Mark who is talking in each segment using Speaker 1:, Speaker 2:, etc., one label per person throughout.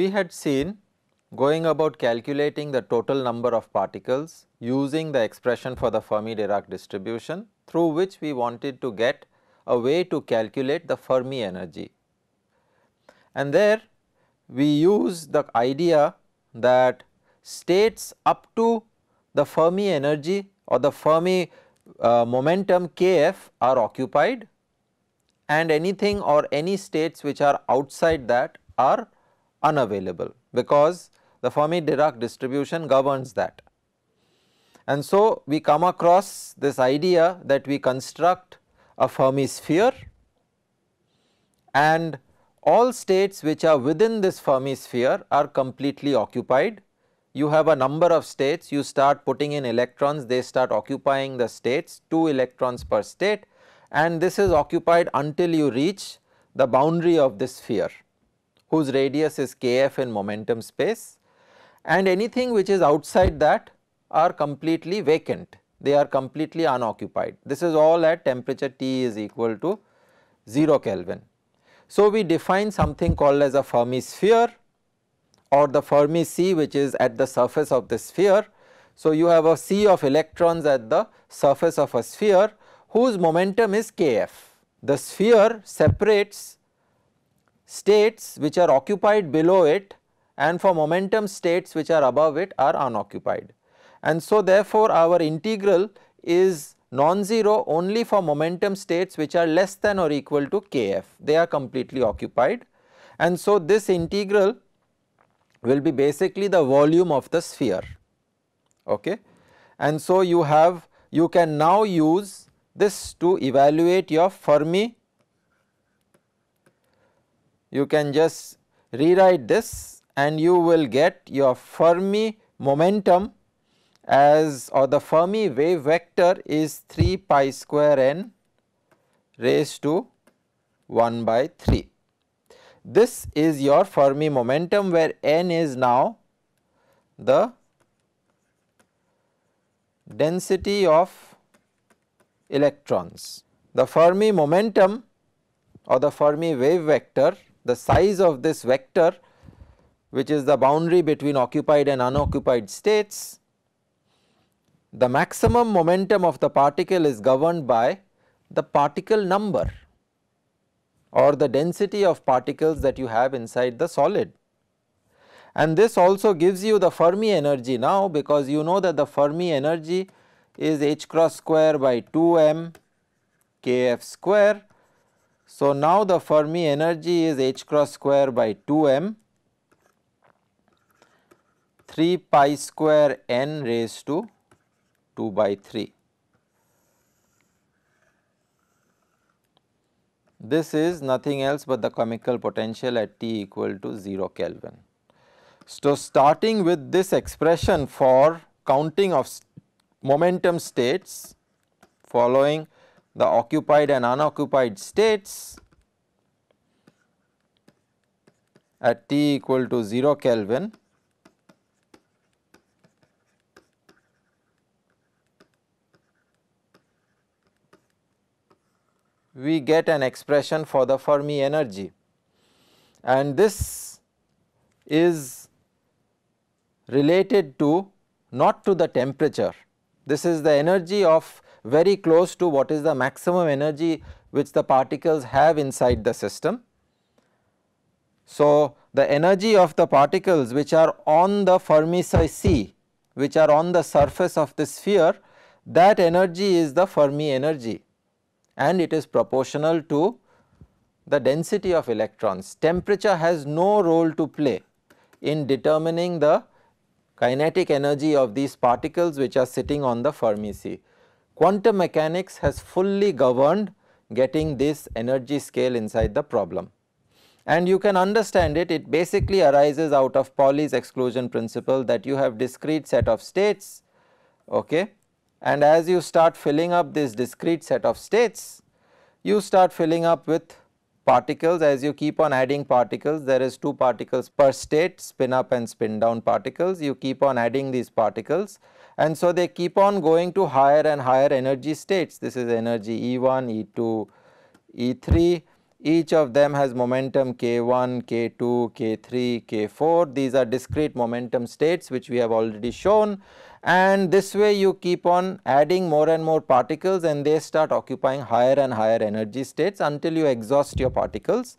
Speaker 1: we had seen going about calculating the total number of particles using the expression for the Fermi Dirac distribution, through which we wanted to get a way to calculate the Fermi energy. And there we use the idea that states up to the Fermi energy or the Fermi momentum kf are occupied, and anything or any states which are outside that are unavailable, because the Fermi Dirac distribution governs that. And so we come across this idea that we construct a Fermi sphere, and all states which are within this Fermi sphere are completely occupied. You have a number of states, you start putting in electrons, they start occupying the states, 2 electrons per state, and this is occupied until you reach the boundary of this sphere, whose radius is kf in momentum space, and anything which is outside that are completely vacant, they are completely unoccupied. This is all at temperature T is equal to 0 Kelvin. So we define something called as a Fermi sphere or the Fermi sea, which is at the surface of the sphere. So you have a sea of electrons at the surface of a sphere whose momentum is kf. The sphere separates states which are occupied below it, and for momentum states which are above it are unoccupied. And so therefore our integral is non-zero only for momentum states which are less than or equal to kf, they are completely occupied. And so this integral will be basically the volume of the sphere. Okay. And so you can now use this to evaluate your Fermi. You can just rewrite this and you will get your Fermi momentum as, or the Fermi wave vector is 3 pi square n raised to 1 by 3. This is your Fermi momentum, where n is now the density of electrons. The Fermi momentum or the Fermi wave vector, the size of this vector, which is the boundary between occupied and unoccupied states, the maximum momentum of the particle is governed by the particle number or the density of particles that you have inside the solid. And this also gives you the Fermi energy now, because you know that the Fermi energy is h cross square by 2m kf square. So now the Fermi energy is h cross square by 2m 3 pi square n raised to 2 by 3. This is nothing else but the chemical potential at T equal to 0 Kelvin. So starting with this expression for counting of momentum states following the occupied and unoccupied states at T equal to 0 Kelvin, we get an expression for the Fermi energy, and this is related to not to the temperature. This is the energy of very close to what is the maximum energy which the particles have inside the system. So the energy of the particles which are on the Fermi sea, which are on the surface of the sphere, that energy is the Fermi energy, and it is proportional to the density of electrons. Temperature has no role to play in determining the kinetic energy of these particles which are sitting on the Fermi sea. Quantum mechanics has fully governed getting this energy scale inside the problem, and you can understand it. It basically arises out of Pauli's exclusion principle, that you have discrete set of states, okay, and as you start filling up this discrete set of states, you start filling up with particles. As you keep on adding particles, there is 2 particles per state, spin up and spin down particles, you keep on adding these particles, and so they keep on going to higher and higher energy states. This is energy E1, E2, E3, Each of them has momentum k1, k2, k3, k4. These are discrete momentum states which we have already shown, and this way you keep on adding more and more particles and they start occupying higher and higher energy states until you exhaust your particles.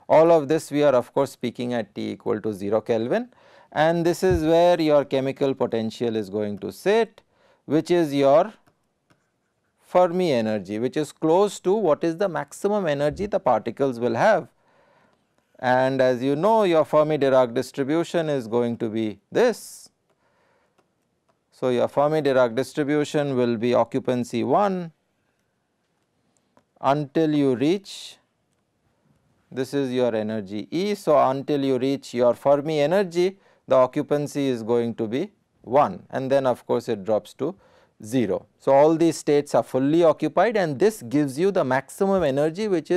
Speaker 1: All of this we are of course speaking at T equal to 0 Kelvin, and this is where your chemical potential is going to sit, which is your Fermi energy, which is close to what is the maximum energy the particles will have. And as you know, your Fermi Dirac distribution is going to be this. So, your Fermi Dirac distribution will be occupancy 1 until you reach, this is your energy E. So, until you reach your Fermi energy, the occupancy is going to be 1, and then of course it drops to 0. So, all these states are fully occupied, and this gives you the maximum energy, which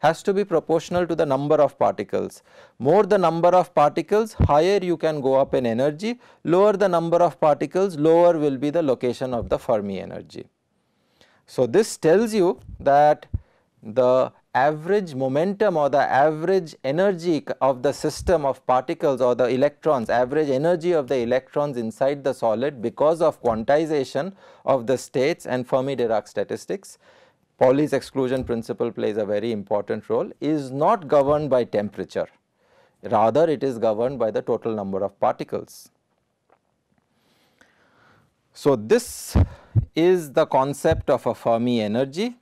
Speaker 1: has to be proportional to the number of particles. More the number of particles, higher you can go up in energy. Lower the number of particles, lower will be the location of the Fermi energy. So, this tells you that the average momentum or the average energy of the system of particles or the electrons, average energy of the electrons inside the solid, because of quantization of the states and Fermi Dirac statistics, Pauli's exclusion principle plays a very important role, is not governed by temperature, rather it is governed by the total number of particles. So, this is the concept of a Fermi energy.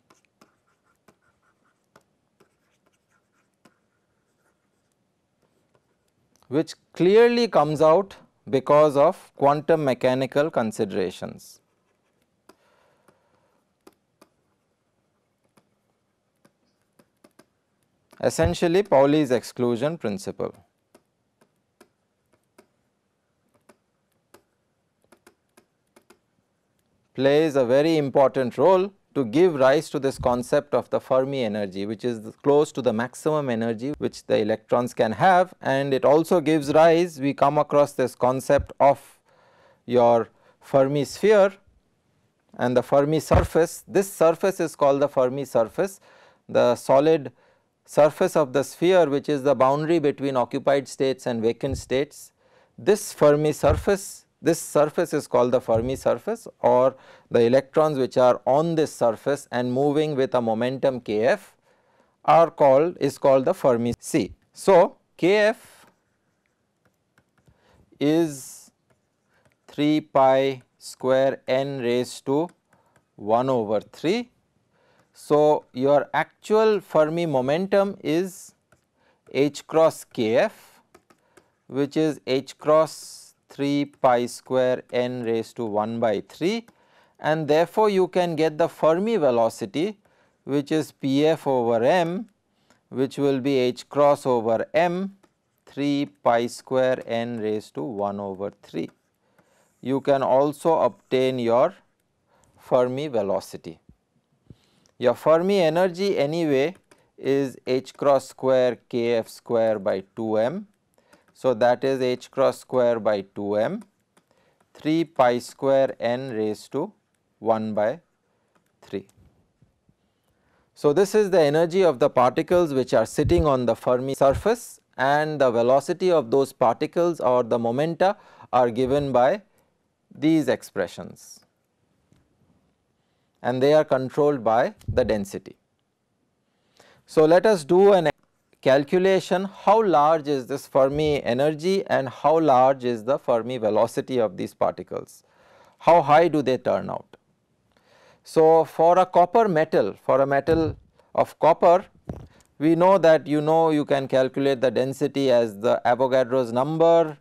Speaker 1: Which clearly comes out because of quantum mechanical considerations. Essentially, Pauli's exclusion principle. Plays a very important role to give rise to this concept of the Fermi energy, which is close to the maximum energy which the electrons can have, and it also gives rise, we come across this concept of your Fermi sphere and the Fermi surface. This surface is called the Fermi surface, the solid surface of the sphere which is the boundary between occupied states and vacant states. This Fermi surface, this surface is called the Fermi surface, or the electrons which are on this surface and moving with a momentum kf is called the Fermi sea. So, kf is 3 pi square n raised to 1 over 3. So, your actual Fermi momentum is h cross kf, which is h cross 3 pi square n raised to 1 by 3, and therefore, you can get the Fermi velocity, which is Pf over m, which will be h cross over m 3 pi square n raised to 1 over 3. You can also obtain your Fermi velocity. Your Fermi energy anyway is h cross square kf square by 2m. So, that is h cross square by 2m 3 pi square n raised to 1 by 3. So, this is the energy of the particles which are sitting on the Fermi surface, and the velocity of those particles or the momenta are given by these expressions, and they are controlled by the density. So, let us do an calculation how large is this Fermi energy and how large is the Fermi velocity of these particles, how high do they turn out. So, for a copper metal, for a metal of copper, we know that you can calculate the density as the Avogadro's number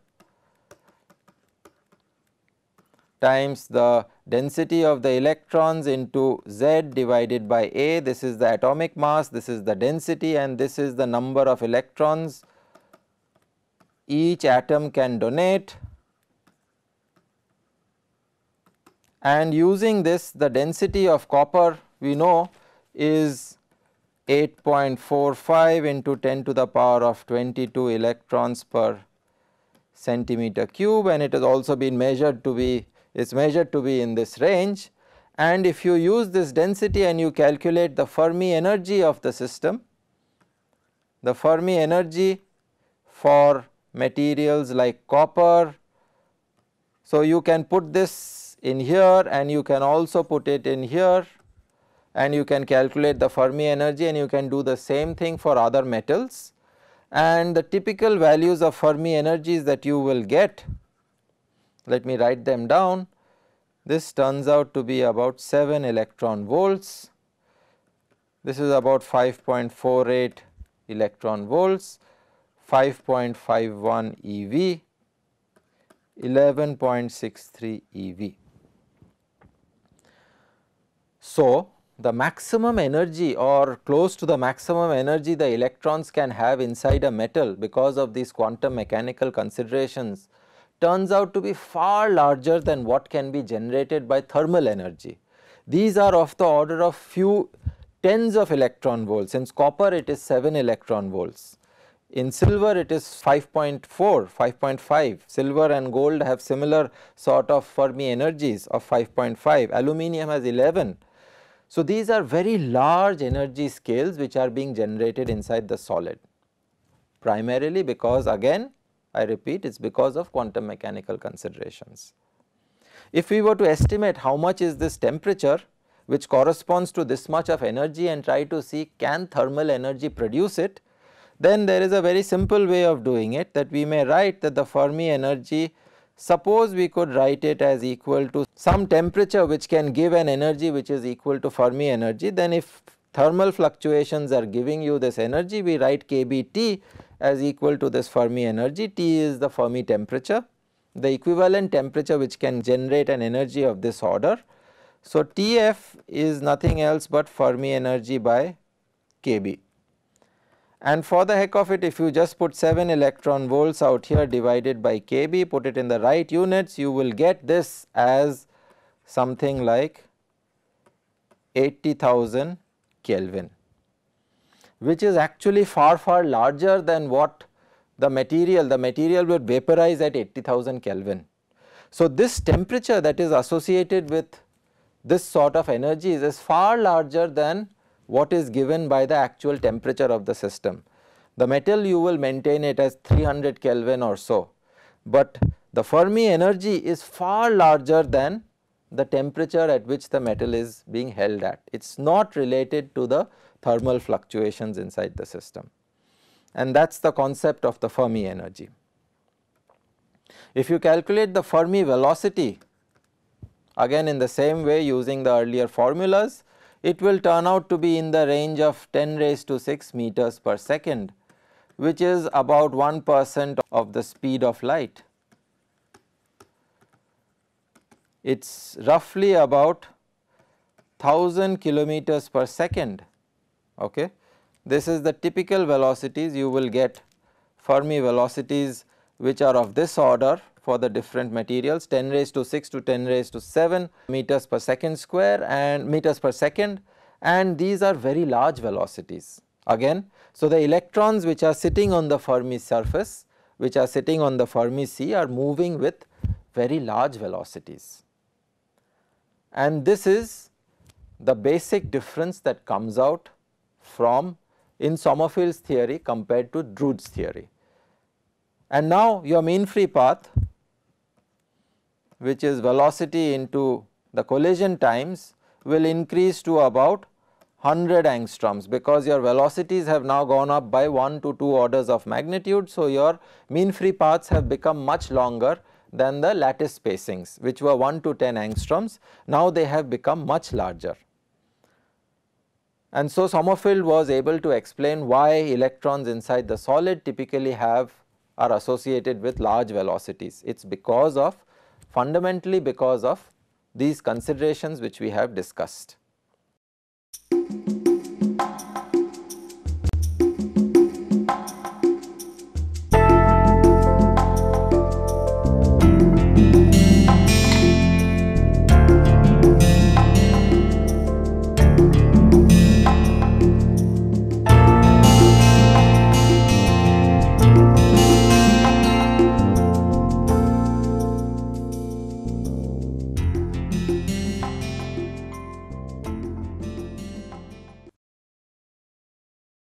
Speaker 1: times the density of the electrons into Z divided by A. This is the atomic mass, this is the density, and this is the number of electrons each atom can donate. And using this, the density of copper we know is 8.45 into 10 to the power of 22 electrons per centimeter cube, and it has also been measured to be in this range. And if you use this density and you calculate the Fermi energy of the system, the Fermi energy for materials like copper. So, you can put this in here and you can also put it in here, and you can calculate the Fermi energy, and you can do the same thing for other metals. And the typical values of Fermi energies that you will get, let me write them down. This turns out to be about 7 electron volts. This is about 5.48 electron volts, 5.51 eV, 11.63 eV. So, the maximum energy or close to the maximum energy the electrons can have inside a metal because of these quantum mechanical considerations turns out to be far larger than what can be generated by thermal energy. These are of the order of few tens of electron volts. In copper it is 7 electron volts. In silver it is 5.4, 5.5. Silver and gold have similar sort of Fermi energies of 5.5. Aluminium has 11. So, these are very large energy scales which are being generated inside the solid, primarily because, again I repeat, it is because of quantum mechanical considerations. If we were to estimate how much is this temperature which corresponds to this much of energy and try to see can thermal energy produce it, then there is a very simple way of doing it, that we may write that the Fermi energy, suppose we could write it as equal to some temperature which can give an energy which is equal to Fermi energy. Then if thermal fluctuations are giving you this energy, we write kBT as equal to this Fermi energy. T is the Fermi temperature, the equivalent temperature which can generate an energy of this order. So, Tf is nothing else but Fermi energy by kB. And for the heck of it, if you just put 7 electron volts out here divided by kB, put it in the right units, you will get this as something like 80,000 Kelvin, which is actually far larger than what the material would vaporize at 80,000 Kelvin. So, this temperature that is associated with this sort of energies is far larger than what is given by the actual temperature of the system. The metal you will maintain it as 300 Kelvin or so, but the Fermi energy is far larger than the temperature at which the metal is being held at. It is not related to the thermal fluctuations inside the system, and that is the concept of the Fermi energy. If you calculate the Fermi velocity, again in the same way using the earlier formulas, it will turn out to be in the range of 10 raised to 6 meters per second, which is about 1% of the speed of light. It is roughly about 1000 kilometers per second. Okay. This is the typical velocities. You will get Fermi velocities which are of this order for the different materials, 10 raised to 6 to 10 raised to 7 meters per second square and meters per second, and these are very large velocities again. So, the electrons which are sitting on the Fermi surface, which are sitting on the Fermi sea, are moving with very large velocities, and this is the basic difference that comes out from in Sommerfeld's theory compared to Drude's theory. And now your mean free path, which is velocity into the collision times, will increase to about 100 angstroms, because your velocities have now gone up by 1 to 2 orders of magnitude. So, your mean free paths have become much longer than the lattice spacings, which were 1 to 10 angstroms. Now, they have become much larger. And so, Sommerfeld was able to explain why electrons inside the solid typically are associated with large velocities. It is because of, fundamentally because of these considerations which we have discussed.